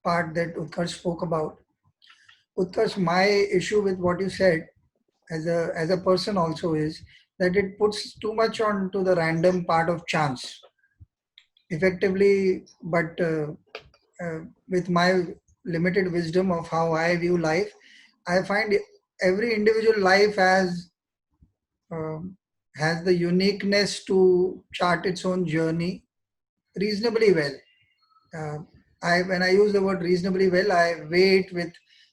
part that Utkarsh spoke about. Utkarsh, my issue with what you said as a person also is that it puts too much onto the random part of chance. Effectively, but with my limited wisdom of how I view life, I find every individual life um, has the uniqueness to chart its own journey reasonably well. Uh, when I use the word reasonably well, I weigh it with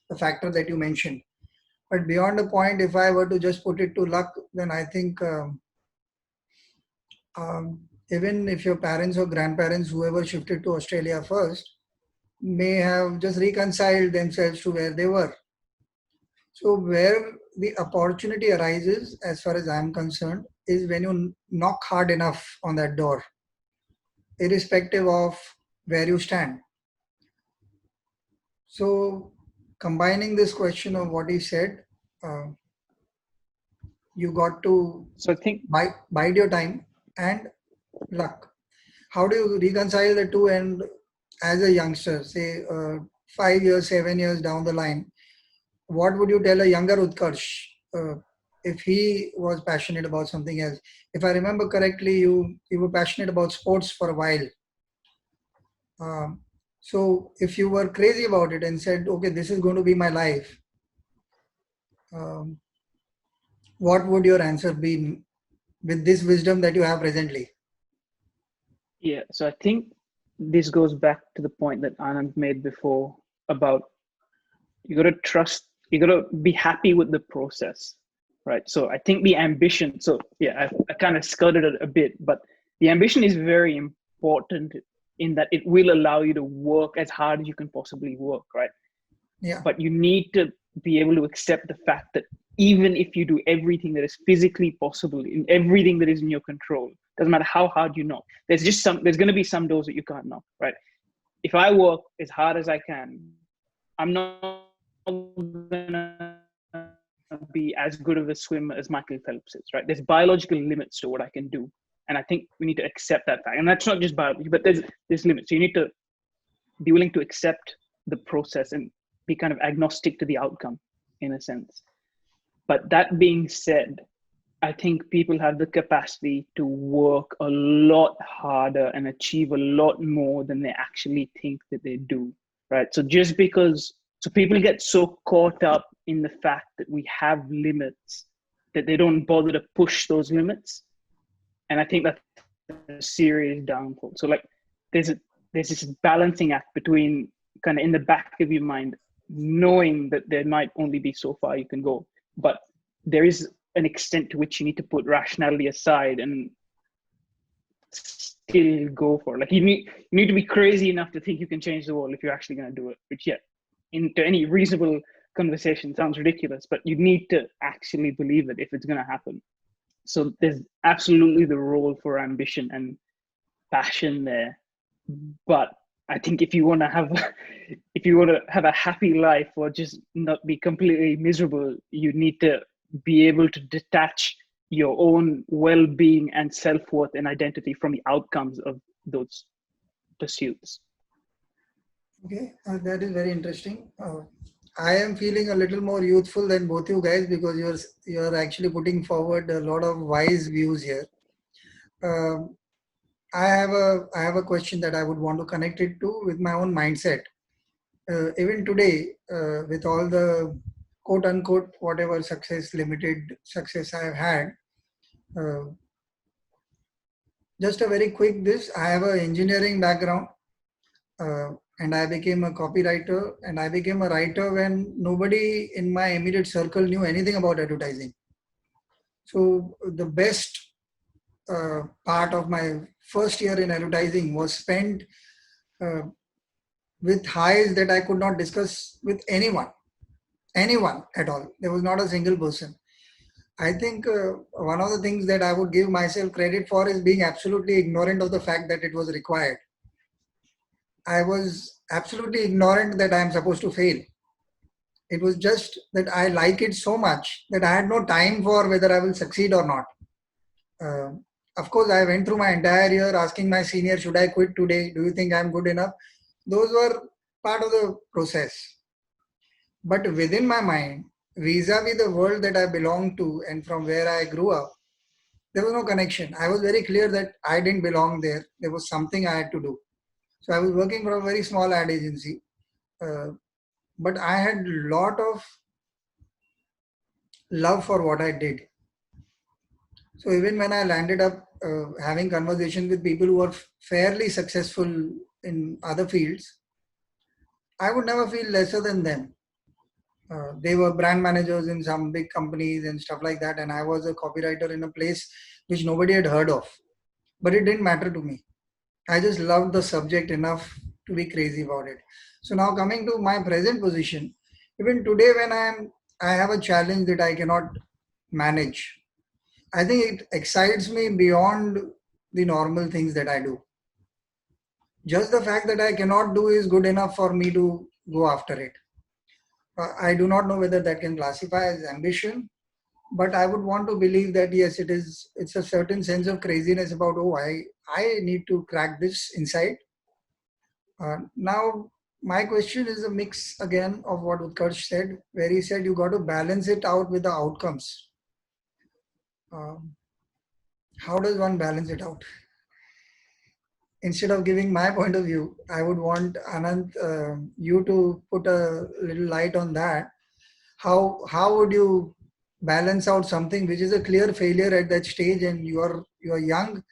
the factor that you mentioned. But beyond the point, if I were to just put it to luck, then I think even if your parents or grandparents, whoever shifted to Australia first, may have just reconciled themselves to where they were. So, where the opportunity arises, as far as I'm concerned, is when you knock hard enough on that door, irrespective of where you stand. So, combining this question of what he said, uh, you got to So I think, bide your time and luck. How do you reconcile the two? And as a youngster, say 5 years, 7 years down the line, what would you tell a younger Utkarsh if he was passionate about something else? If I remember correctly, you were passionate about sports for a while. Um, so if you were crazy about it and said, okay, this is going to be my life, um, what would your answer be with this wisdom that you have presently? yeah, so I think this goes back to the point that Anand made before about you got to trust, you got to be happy with the process, right? So I think the ambition, so yeah, I kind of skirted it a bit, but the ambition is very important in that it will allow you to work as hard as you can possibly work, right? Yeah, But you need to be able to accept the fact that even if you do everything that is physically possible in everything that is in your control, doesn't matter how hard you knock, there's going to be some doors that you can't knock, right? If I work as hard as I can, I'm not gonna be as good of a swimmer as Michael Phelps is, right? There's biological limits to what I can do. And I think we need to accept that fact. And that's not just biology, but there's limits. So you need to be willing to accept the process and be kind of agnostic to the outcome in a sense. But that being said, I think people have the capacity to work a lot harder and achieve a lot more than they actually think that they do, right? So just because, so people get so caught up in the fact that we have limits that they don't bother to push those limits. And I think that's a serious downfall. So like there's a, there's this balancing act between kind of in the back of your mind, knowing that there might only be so far you can go, but there is an extent to which you need to put rationality aside and still go for it. Like you need to be crazy enough to think you can change the world if you're actually going to do it, which yet into any reasonable conversation sounds ridiculous, but you need to actually believe it if it's going to happen. So there's absolutely the role for ambition and passion there. But I think if you want to have if you want to have a happy life or just not be completely miserable, you need to be able to detach your own well-being and self-worth and identity from the outcomes of those pursuits. okay, that is very interesting. I am feeling a little more youthful than both you guys because you're actually putting forward a lot of wise views here. Um, I have a question that I would want to connect it to with my own mindset. Even today, with all the quote unquote whatever success, limited success I have had, uh, just a very quick this. I have an engineering background, and I became a copywriter, and I became a writer when nobody in my immediate circle knew anything about advertising. So the best part of my first year in advertising was spent uh, with highs that I could not discuss with anyone at all. There was not a single person. I think one of the things that I would give myself credit for is being absolutely ignorant of the fact that it was required. I was absolutely ignorant that I am supposed to fail. It was just that I like it so much that I had no time for whether I will succeed or not. Uh, of course, I went through my entire year asking my senior, should I quit today? Do you think I'm good enough? Those were part of the process. But within my mind, vis-a-vis the world that I belong to and from where I grew up, there was no connection. I was very clear that I didn't belong there. There was something I had to do. So I was working for a very small ad agency, uh, but I had a lot of love for what I did. So even when I landed up having conversations with people who were fairly successful in other fields, I would never feel lesser than them. They were brand managers in some big companies and stuff like that, and I was a copywriter in a place which nobody had heard of. But it didn't matter to me. I just loved the subject enough to be crazy about it. So now coming to my present position, even today when I have a challenge that I cannot manage, I think it excites me beyond the normal things that I do. Just the fact that I cannot do is good enough for me to go after it. I do not know whether that can classify as ambition, but I would want to believe that yes, it is. It's a certain sense of craziness about I need to crack this inside. Now my question is a mix again of what Utkarsh said, where he said you got to balance it out with the outcomes. Um, how does one balance it out? Instead of giving my point of view, I would want Anant, you to put a little light on that. How would you balance out something which is a clear failure at that stage, and you're young,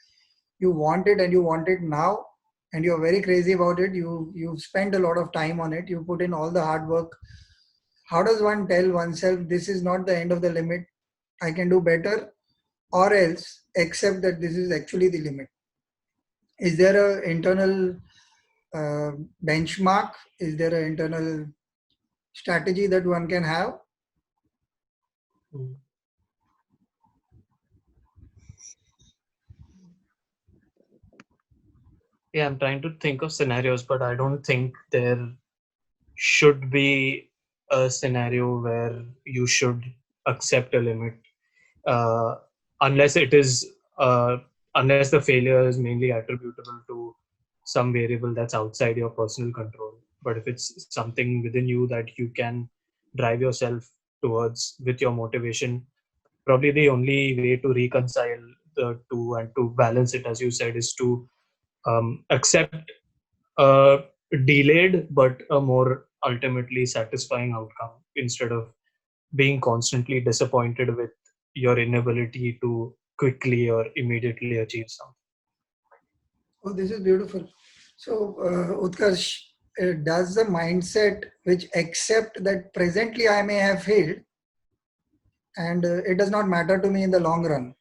you want it and you want it now, and you're very crazy about it. You've spent a lot of time on it. You put in all the hard work. How does one tell oneself this is not the end of the limit? I can do better, or else accept that this is actually the limit. Is there a internal uh, benchmark? Is there an internal strategy that one can have? Hmm. Yeah, I'm trying to think of scenarios, but I don't think there should be a scenario where you should accept a limit, uh, unless it is unless the failure is mainly attributable to some variable that's outside your personal control. But if it's something within you that you can drive yourself towards with your motivation, probably the only way to reconcile the two and to balance it, as you said, is to accept a delayed but a more ultimately satisfying outcome instead of being constantly disappointed with your inability to quickly or immediately achieve something. Oh, this is beautiful. So, Utkarsh, does the mindset which accept that presently I may have failed and it does not matter to me in the long run,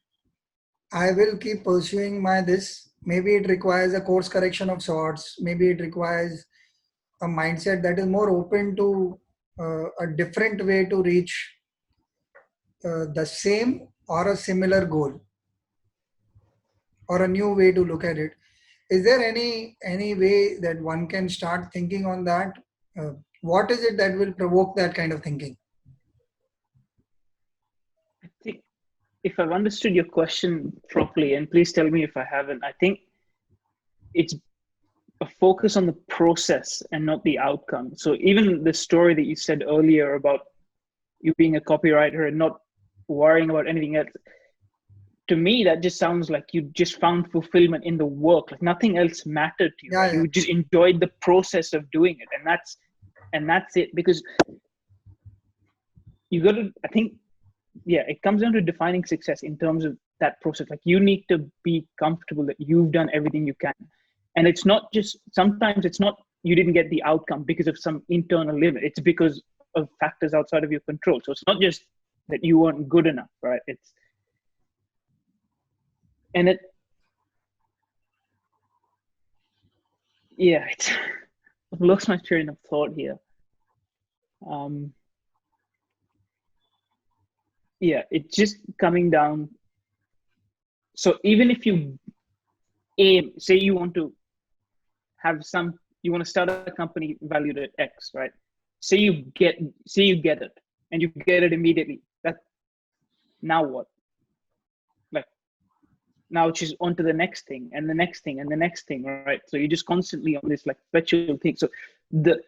I will keep pursuing my this. Maybe it requires a course correction of sorts. Maybe it requires a mindset that is more open to a different way to reach the same or a similar goal or a new way to look at it. Is there any way that one can start thinking on that? Uh, what is it that will provoke that kind of thinking? I think if I've understood your question properly, and please tell me if I haven't, I think it's a focus on the process and not the outcome. So even the story that you said earlier about you being a copywriter and not worrying about anything else, to me that just sounds like you just found fulfillment in the work, like nothing else mattered to you, Yeah, right? yeah. You just enjoyed the process of doing it, and that's it. Because you got to, I think, yeah, it comes down to defining success in terms of that process. Like you need to be comfortable that you've done everything you can, and it's not just, sometimes it's not you didn't get the outcome because of some internal limit, it's because of factors outside of your control. So it's not just that you weren't good enough, right? It's, and it, yeah, it's I've lost my train of thought here. um yeah, it's just coming down. So even if you aim, say you want to have some, you want to start a company valued at X, right? say you get say you get it, and you get it immediately, that, now what? Like, now it's just on to the next thing and the next thing and the next thing, right? So you're just constantly on this like perpetual thing. So the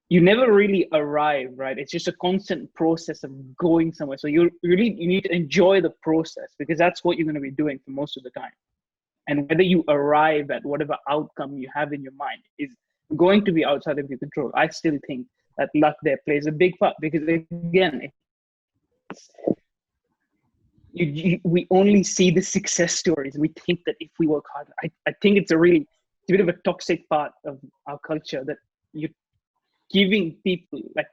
you never really arrive, right? It's just a constant process of going somewhere. So you need to enjoy the process, because that's what you're going to be doing for most of the time. And whether you arrive at whatever outcome you have in your mind is going to be outside of your control. I still think that luck there plays a big part, because again, we only see the success stories. We think that if we work hard, I think it's a bit of a toxic part of our culture, that you're giving people like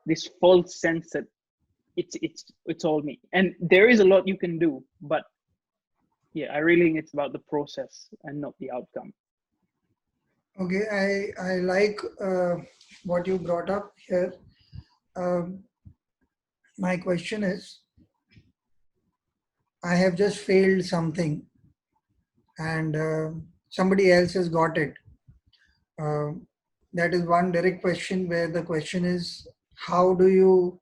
this false sense that it's all me. And there is a lot you can do, but yeah, I really think it's about the process and not the outcome. Okay, I like what you brought up here. Um, my question is, I have just failed something, and somebody else has got it. Um that is one direct question, where the question is, how do you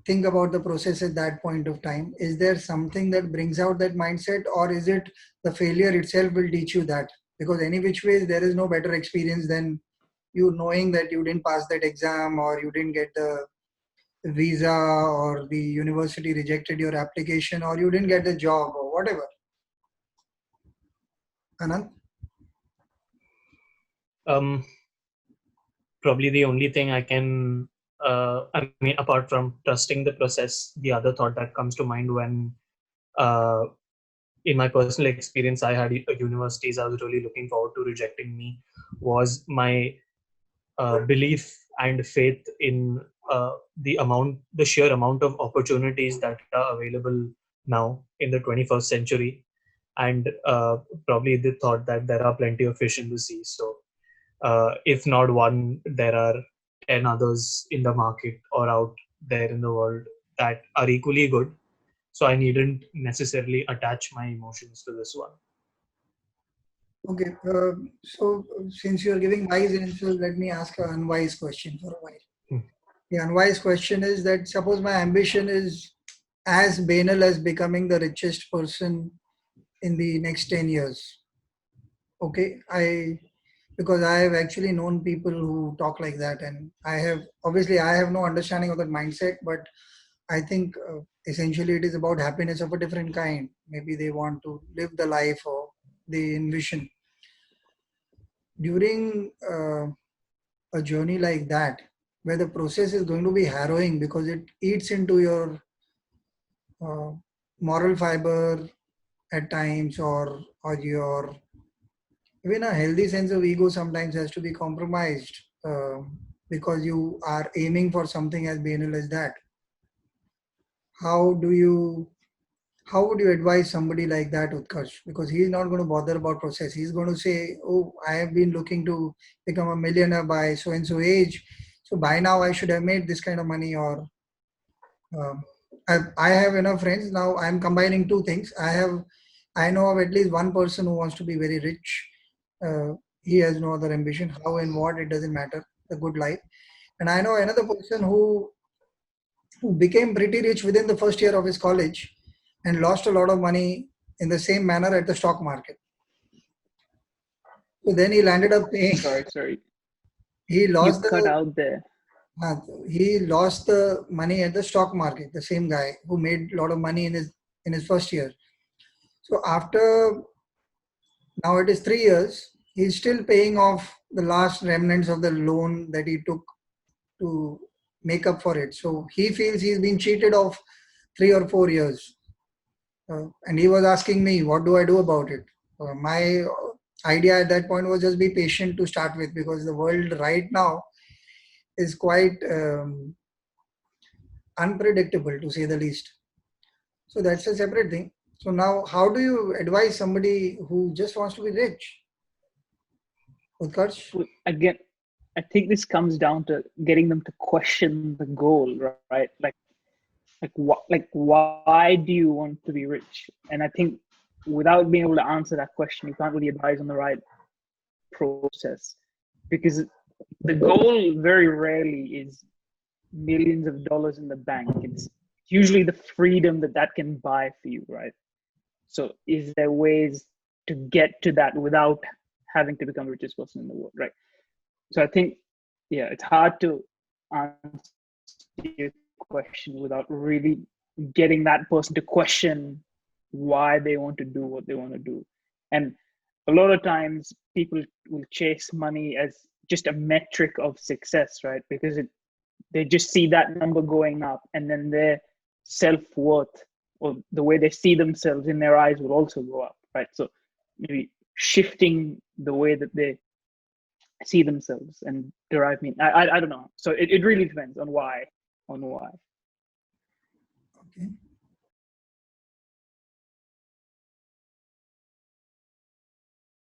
think about the process at that point of time? Is there something that brings out that mindset, or is it the failure itself will teach you that? Because any which ways, there is no better experience than you knowing that you didn't pass that exam, or you didn't get the visa, or the university rejected your application, or you didn't get the job, or whatever. Anand? Um, Probably the only thing I can, I mean, apart from trusting the process, the other thought that comes to mind when, uh, in my personal experience, I had universities I was really looking forward to rejecting me, was my belief and faith in the sheer amount of opportunities that are available now in the 21st century, and probably the thought that there are plenty of fish in the sea. So if not one, there are 10 others in the market or out there in the world that are equally good. So I needn't necessarily attach my emotions to this one. Okay, so since you're giving wise answers, let me ask an unwise question for a while. Hmm. The unwise question is that, suppose my ambition is as banal as becoming the richest person in the next 10 years. Okay, because I have actually known people who talk like that, and I have no understanding of that mindset, but I think essentially it is about happiness of a different kind. Maybe they want to live the life, or they envision during a journey like that, where the process is going to be harrowing because it eats into your uh, moral fiber at times, or your even a healthy sense of ego sometimes has to be compromised, because you are aiming for something as banal as that. How do you how would you advise somebody like that, Utkarsh? Because he's not going to bother about process. He's going to say, "Oh, I have been looking to become a millionaire by so and so age, so by now I should have made this kind of money." Or I have enough friends now. I'm combining two things. I know of at least one person who wants to be very rich. He has no other ambition. How and what, it doesn't matter. A good life. And I know another person who became pretty rich within the first year of his college, and lost a lot of money in the same manner at the stock market. So then he landed up paying. Sorry. He You lost cut the out there. uh, he lost the money at the stock market. The same guy who made a lot of money in his first year. So after, now it is 3 years, he's still paying off the last remnants of the loan that he took to make up for it. So he feels he's been cheated of 3 or 4 years. And he was asking me, what do I do about it? My idea at that point was just be patient to start with, because the world right now is quite unpredictable, to say the least. So that's a separate thing. So now, how do you advise somebody who just wants to be rich? Utkarsh? Again, I think this comes down to getting them to question the goal, right? Why do you want to be rich? And I think without being able to answer that question, you can't really advise on the right process, because the goal very rarely is millions of dollars in the bank. It's usually the freedom that can buy for you, right? So is there ways to get to that without having to become the richest person in the world, right? So I think yeah, it's hard to answer your question without really getting that person to question why they want to do what they want to do. And a lot of times people will chase money as just a metric of success, right? Because they just see that number going up, and then their self-worth or the way they see themselves in their eyes will also go up, right? So maybe shifting the way that they see themselves and derive meaning. I don't know. So it really depends on why. Okay.